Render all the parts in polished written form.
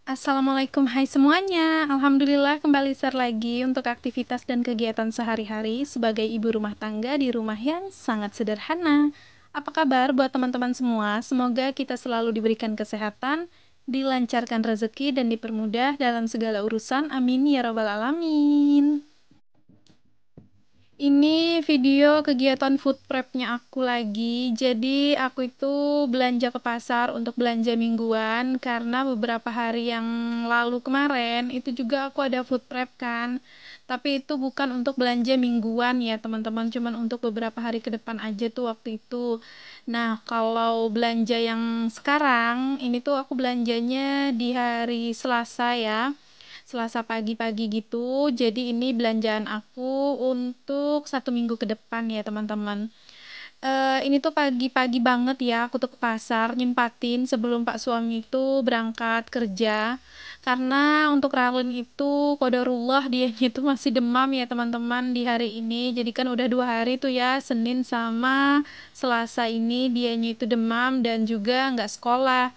Assalamualaikum, hai semuanya. Alhamdulillah kembali share lagi untuk aktivitas dan kegiatan sehari-hari sebagai ibu rumah tangga di rumah yang sangat sederhana. Apa kabar buat teman-teman semua? Semoga kita selalu diberikan kesehatan, dilancarkan rezeki, dan dipermudah dalam segala urusan. Amin ya robbal alamin. Ini video kegiatan food prep-nya aku lagi. Jadi aku itu belanja ke pasar untuk belanja mingguan karena beberapa hari yang lalu kemarin itu juga aku ada food prep kan. Tapi itu bukan untuk belanja mingguan ya teman-teman, cuman untuk beberapa hari ke depan aja tuh waktu itu. Nah, kalau belanja yang sekarang ini tuh aku belanjanya di hari Selasa ya. Selasa pagi-pagi gitu. Jadi ini belanjaan aku untuk 1 minggu ke depan ya teman-teman. Ini tuh pagi-pagi banget ya aku tuh ke pasar nyempatin sebelum Pak suami itu berangkat kerja. Karena untuk Ralin itu qadarullah dia itu masih demam ya teman-teman di hari ini. Jadi kan udah 2 hari tuh ya, Senin sama Selasa ini dianya itu demam dan juga nggak sekolah.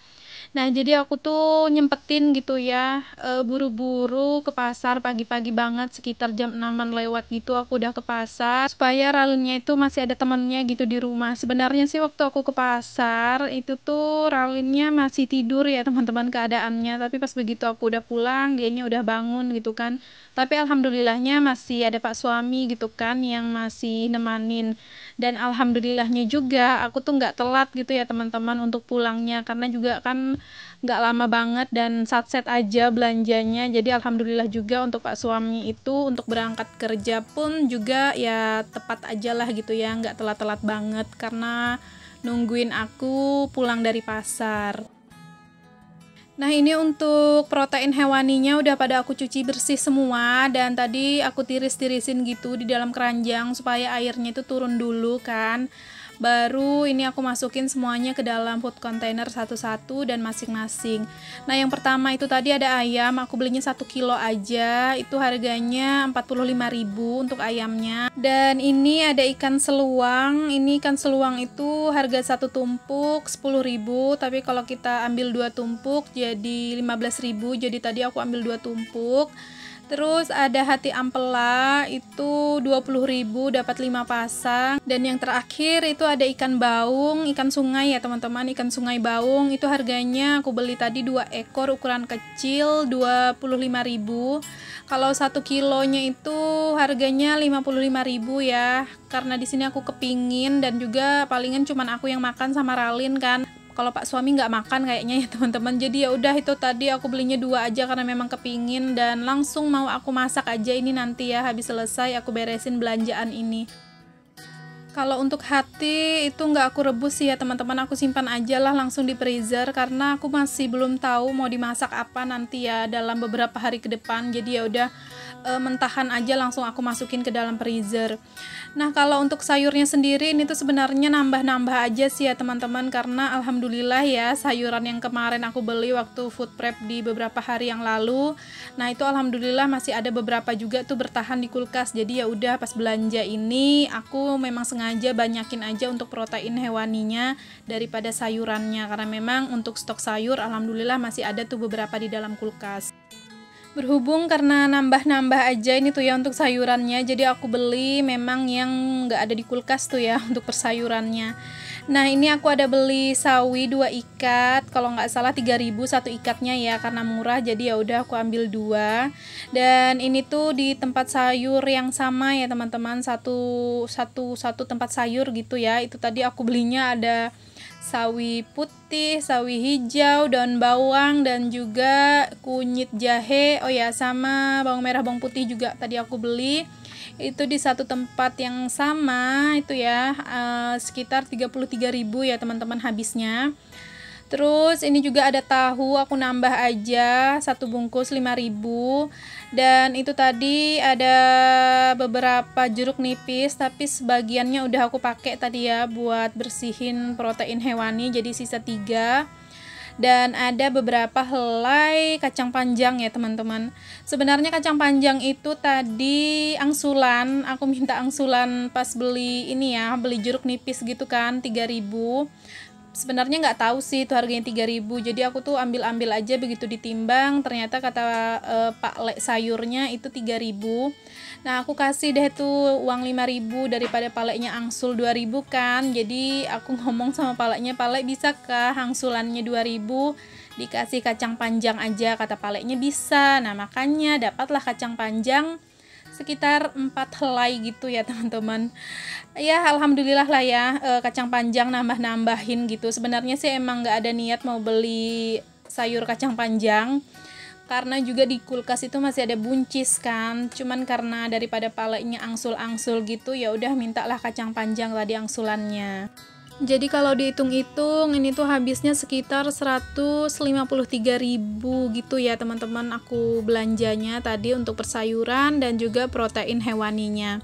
Nah, jadi aku tuh nyempetin gitu ya, buru-buru ke pasar pagi-pagi banget sekitar jam 6-an lewat gitu aku udah ke pasar supaya Ralinnya itu masih ada temennya gitu di rumah. Sebenarnya sih waktu aku ke pasar itu tuh Ralinnya masih tidur ya teman-teman keadaannya, tapi pas begitu aku udah pulang dianya udah bangun gitu kan. Tapi alhamdulillahnya masih ada Pak suami gitu kan yang masih nemanin. Dan alhamdulillahnya juga aku tuh nggak telat gitu ya teman-teman untuk pulangnya karena juga kan nggak lama banget dan satset aja belanjanya. Jadi alhamdulillah juga untuk Pak suami itu untuk berangkat kerja pun juga ya tepat aja lah gitu ya, nggak telat-telat banget karena nungguin aku pulang dari pasar. Nah, ini untuk protein hewaninya udah pada aku cuci bersih semua dan tadi aku tiris-tirisin gitu di dalam keranjang supaya airnya itu turun dulu kan. Baru ini aku masukin semuanya ke dalam food container satu-satu dan masing-masing. Nah, yang pertama itu tadi ada ayam, aku belinya 1 kilo aja. Itu harganya 45.000 untuk ayamnya. Dan ini ada ikan seluang. Ini ikan seluang itu harga satu tumpuk 10.000, tapi kalau kita ambil 2 tumpuk jadi 15.000. Jadi tadi aku ambil 2 tumpuk. Terus ada hati ampela itu 20.000 dapat 5 pasang. Dan yang terakhir itu ada ikan baung, ikan sungai ya teman-teman, ikan sungai baung itu harganya aku beli tadi 2 ekor ukuran kecil 25.000. Kalau 1 kilonya itu harganya 55.000 ya. Karena di sini aku kepingin dan juga palingan cuman aku yang makan sama Ralin kan. Kalau Pak suami nggak makan kayaknya ya teman-teman, jadi ya udah itu tadi aku belinya 2 aja karena memang kepingin dan langsung mau aku masak aja ini nanti ya habis selesai aku beresin belanjaan ini. Kalau untuk hati itu nggak aku rebus sih ya teman-teman, aku simpan aja lah langsung di freezer karena aku masih belum tahu mau dimasak apa nanti ya dalam beberapa hari ke depan. Jadi ya udah mentahan aja langsung aku masukin ke dalam freezer. Nah, kalau untuk sayurnya sendiri ini tuh sebenarnya nambah-nambah aja sih ya teman-teman karena alhamdulillah ya sayuran yang kemarin aku beli waktu food prep di beberapa hari yang lalu. Nah, itu alhamdulillah masih ada beberapa juga tuh bertahan di kulkas. Jadi ya udah pas belanja ini aku memang sengaja banyakin aja untuk protein hewaninya daripada sayurannya karena memang untuk stok sayur alhamdulillah masih ada tuh beberapa di dalam kulkas. Berhubung karena nambah-nambah aja ini tuh ya untuk sayurannya, jadi aku beli memang yang nggak ada di kulkas tuh ya untuk persayurannya. Nah, ini aku ada beli sawi 2 ikat, kalau nggak salah 3.000 satu ikatnya ya karena murah, jadi ya udah aku ambil 2. Dan ini tuh di tempat sayur yang sama ya teman-teman, satu tempat sayur gitu ya. Itu tadi aku belinya ada sawi putih, sawi hijau, daun bawang, dan juga kunyit jahe. Oh ya, sama bawang merah, bawang putih juga tadi aku beli. Itu di satu tempat yang sama itu ya, sekitar 33.000 ya teman-teman habisnya. Terus ini juga ada tahu, aku nambah aja 1 bungkus 5.000. Dan itu tadi ada beberapa jeruk nipis tapi sebagiannya udah aku pakai tadi ya buat bersihin protein hewani, jadi sisa 3. Dan ada beberapa helai kacang panjang ya teman-teman. Sebenarnya kacang panjang itu tadi angsulan, aku minta angsulan pas beli ini ya, beli jeruk nipis gitu kan 3.000. sebenarnya nggak tahu sih itu harganya 3.000, jadi aku tuh ambil aja, begitu ditimbang ternyata kata Pak Le sayurnya itu 3.000. Nah aku kasih deh tuh uang 5.000 daripada Pak Le-nya angsul 2.000 kan. Jadi aku ngomong sama Pak Le-nya, Pak Le bisakah angsulannya 2.000 dikasih kacang panjang aja, kata Pak Le-nya bisa. Nah makanya dapatlah kacang panjang sekitar 4 helai gitu ya teman-teman. Ya alhamdulillah lah ya, kacang panjang nambah-nambahin gitu. Sebenarnya sih emang nggak ada niat mau beli sayur kacang panjang, karena juga di kulkas itu masih ada buncis kan. Cuman karena daripada palanya angsul-angsul gitu, ya udah mintalah kacang panjang tadi angsulannya. Jadi kalau dihitung-hitung ini tuh habisnya sekitar 153.000 gitu ya teman-teman, aku belanjanya tadi untuk persayuran dan juga protein hewaninya.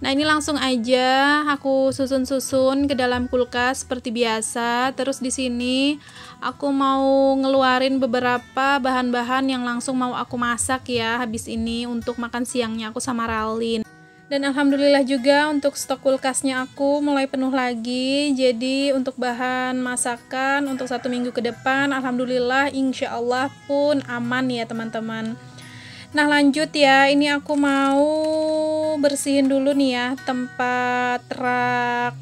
Nah ini langsung aja aku susun-susun ke dalam kulkas seperti biasa. Terus di sini aku mau ngeluarin beberapa bahan-bahan yang langsung mau aku masak ya habis ini untuk makan siangnya aku sama Ralin. Dan alhamdulillah juga untuk stok kulkasnya aku mulai penuh lagi. Jadi untuk bahan masakan untuk 1 minggu ke depan alhamdulillah insya Allah pun aman ya teman-teman. Nah lanjut ya, ini aku mau bersihin dulu nih ya tempat rak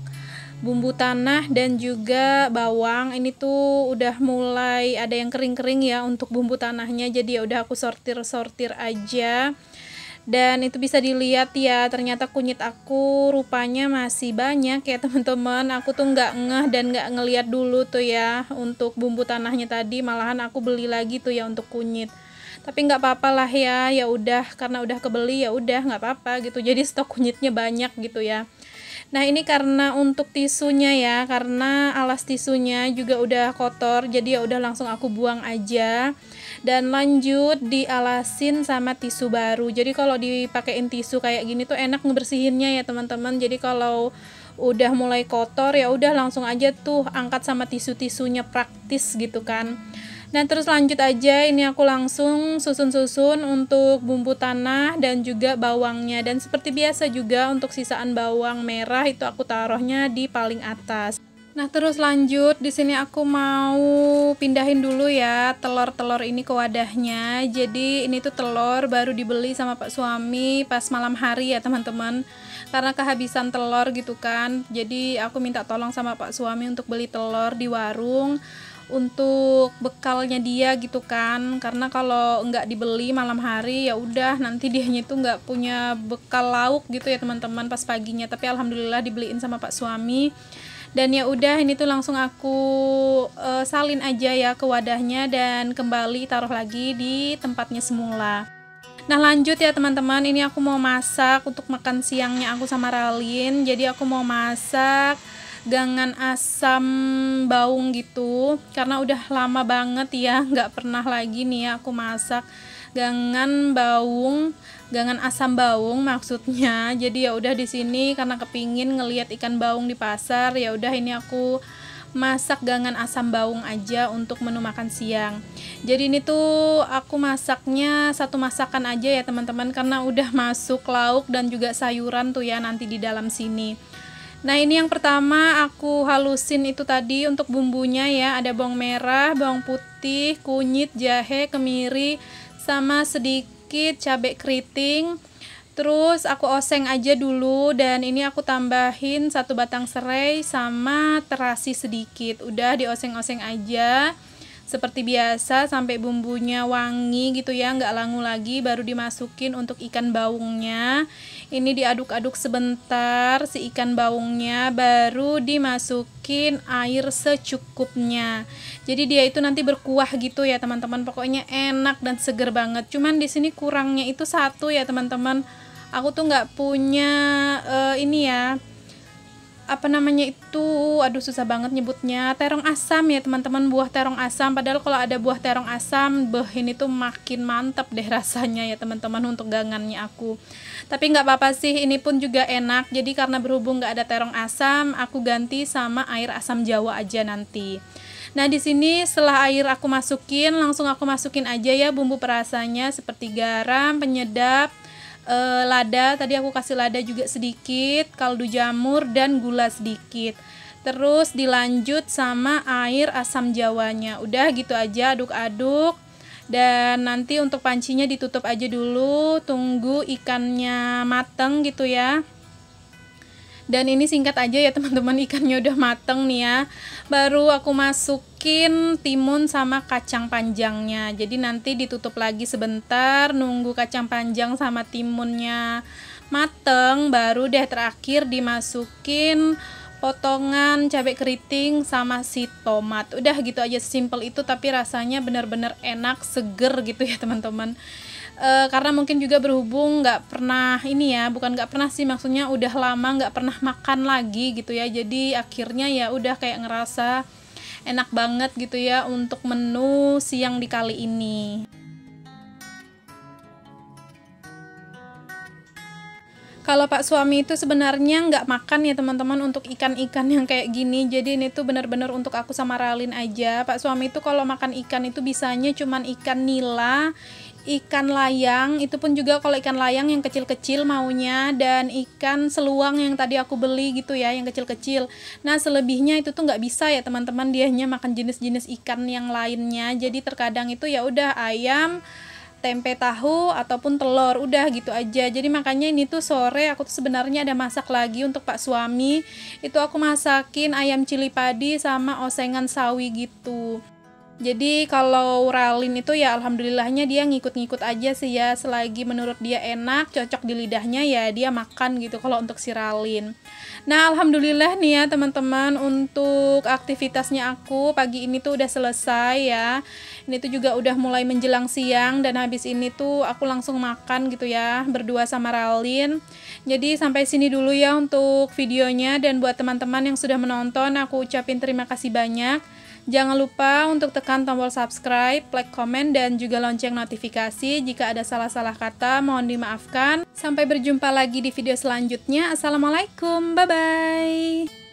bumbu tanah dan juga bawang. Ini tuh udah mulai ada yang kering-kering ya untuk bumbu tanahnya, jadi ya udah aku sortir-sortir aja. Dan itu bisa dilihat ya, ternyata kunyit aku rupanya masih banyak ya teman-teman. Aku tuh nggak ngeh dan nggak ngeliat dulu tuh ya untuk bumbu tanahnya tadi, malahan aku beli lagi tuh ya untuk kunyit. Tapi nggak apa-apa lah ya, ya udah karena udah kebeli ya udah nggak apa-apa gitu. Jadi stok kunyitnya banyak gitu ya. Nah ini karena untuk tisunya ya, karena alas tisunya juga udah kotor, jadi ya udah langsung aku buang aja. Dan lanjut dialasin sama tisu baru. Jadi kalau dipakein tisu kayak gini tuh enak ngebersihinnya ya teman-teman. Jadi kalau udah mulai kotor ya udah langsung aja tuh angkat sama tisu-tisunya, praktis gitu kan. Nah terus lanjut aja, ini aku langsung susun-susun untuk bumbu tanah dan juga bawangnya. Dan seperti biasa juga untuk sisaan bawang merah itu aku taruhnya di paling atas. Nah terus lanjut di sini aku mau pindahin dulu ya telur-telur ini ke wadahnya. Jadi ini tuh telur baru dibeli sama Pak suami pas malam hari ya teman-teman. Karena kehabisan telur gitu kan. Jadi aku minta tolong sama Pak suami untuk beli telur di warung untuk bekalnya dia gitu kan. Karena kalau nggak dibeli malam hari ya udah nanti dianya itu nggak punya bekal lauk gitu ya teman-teman pas paginya. Tapi alhamdulillah dibeliin sama Pak suami. Dan ya udah ini tuh langsung aku salin aja ya ke wadahnya dan kembali taruh lagi di tempatnya semula. Nah lanjut ya teman-teman, ini aku mau masak untuk makan siangnya aku sama Ralin. Jadi aku mau masak gangan asam baung gitu, karena udah lama banget ya nggak pernah lagi nih ya aku masak gangan asam baung maksudnya. Jadi ya udah di sini karena kepingin ngelihat ikan baung di pasar, ya udah ini aku masak gangan asam baung aja untuk menu makan siang. Jadi ini tuh aku masaknya satu masakan aja ya teman-teman, karena udah masuk lauk dan juga sayuran tuh ya nanti di dalam sini. Nah ini yang pertama aku halusin itu tadi untuk bumbunya ya, ada bawang merah, bawang putih, kunyit, jahe, kemiri, sama sedikit cabai keriting. Terus aku oseng aja dulu dan ini aku tambahin 1 batang serai sama terasi sedikit. Udah dioseng-oseng aja seperti biasa sampai bumbunya wangi gitu ya, nggak langu lagi, baru dimasukin untuk ikan baungnya. Ini diaduk-aduk sebentar si ikan baungnya, baru dimasukin air secukupnya. Jadi dia itu nanti berkuah gitu ya teman-teman, pokoknya enak dan seger banget. Cuman di sini kurangnya itu satu ya teman-teman, aku tuh nggak punya ini ya, apa namanya itu, aduh susah banget nyebutnya, terong asam ya teman-teman, buah terong asam. Padahal kalau ada buah terong asam, ini tuh makin mantap deh rasanya ya teman-teman untuk gangannya aku. Tapi nggak apa-apa sih, ini pun juga enak. Jadi karena berhubung nggak ada terong asam, aku ganti sama air asam jawa aja nanti. Nah di sini setelah air aku masukin, langsung aku masukin aja ya bumbu perasanya seperti garam, penyedap, lada, tadi aku kasih lada juga sedikit, kaldu jamur dan gula sedikit. Terus dilanjut sama air asam jawanya. Udah gitu aja, aduk-aduk. Dan nanti untuk pancinya ditutup aja dulu, tunggu ikannya mateng gitu ya. Dan ini singkat aja ya teman-teman, ikannya udah mateng nih ya. Baru aku masukin timun sama kacang panjangnya. Jadi nanti ditutup lagi sebentar, nunggu kacang panjang sama timunnya mateng, baru deh terakhir dimasukin potongan cabai keriting sama si tomat. Udah gitu aja, simple itu tapi rasanya bener-bener enak, seger gitu ya teman-teman. Karena mungkin juga berhubung nggak pernah ini ya, bukan nggak pernah sih, maksudnya udah lama nggak pernah makan lagi gitu ya, jadi akhirnya ya udah kayak ngerasa enak banget gitu ya untuk menu siang di kali ini. Kalau Pak suami itu sebenarnya nggak makan ya teman-teman untuk ikan-ikan yang kayak gini. Jadi ini tuh bener-bener untuk aku sama Ralin aja. Pak suami itu kalau makan ikan itu bisanya cuman ikan nila, ikan layang, itu pun juga kalau ikan layang yang kecil-kecil maunya, dan ikan seluang yang tadi aku beli gitu ya, yang kecil-kecil. Nah selebihnya itu tuh nggak bisa ya teman-teman, dianya makan jenis-jenis ikan yang lainnya. Jadi terkadang itu ya udah ayam, tempe tahu ataupun telur, udah gitu aja. Jadi makanya ini tuh sore aku tuh sebenarnya ada masak lagi untuk Pak suami. Itu aku masakin ayam cili padi sama osengan sawi gitu. Jadi kalau Ralin itu ya alhamdulillahnya dia ngikut-ngikut aja sih ya, selagi menurut dia enak, cocok di lidahnya ya dia makan gitu kalau untuk si Ralin. Nah alhamdulillah nih ya teman-teman, untuk aktivitasnya aku pagi ini tuh udah selesai ya. Ini tuh juga udah mulai menjelang siang, dan habis ini tuh aku langsung makan gitu ya berdua sama Ralin. Jadi sampai sini dulu ya untuk videonya, dan buat teman-teman yang sudah menonton aku ucapin terima kasih banyak. Jangan lupa untuk tekan tombol subscribe, like, komen, dan juga lonceng notifikasi. Jika ada salah-salah kata, mohon dimaafkan. Sampai berjumpa lagi di video selanjutnya. Assalamualaikum, bye-bye.